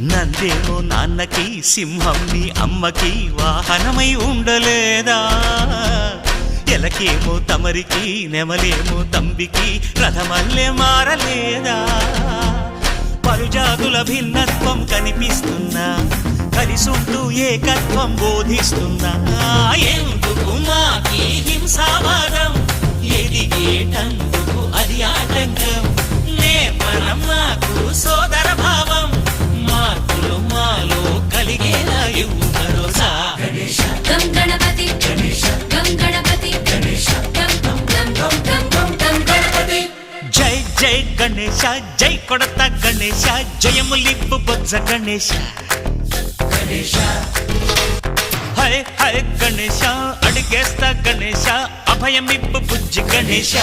నందేమో నాన్నకి సింహం నీ అమ్మకి వాహనమై ఉండలేదా ఎలకేమో తమరికి నెమలేమో తంబికి రథమల్లే మారలేదా పలుజాతుల భిన్నత్వం కనిపిస్తున్నా కలిసుంటూ ఏకత్వం బోధిస్తున్నా ఎందుకు మాకి హింసావాదం ఎదిగేటందుకు అది ఆటంకం నేపరం నాకు సోదర భావం మార్పులు మాలో కలిగేలా ఇవ్వు భరోసా గం గణపతి గం గణపతి గం గం గం గం గం గం గణపతి జై జై గణేశ జై కొడత గణేశ జయములిప్పు బొజ్జ గణేశ హై హై గణేశ అడిగేస్తా గణేశ అభయమిప్పు బుజ్జి గణేశ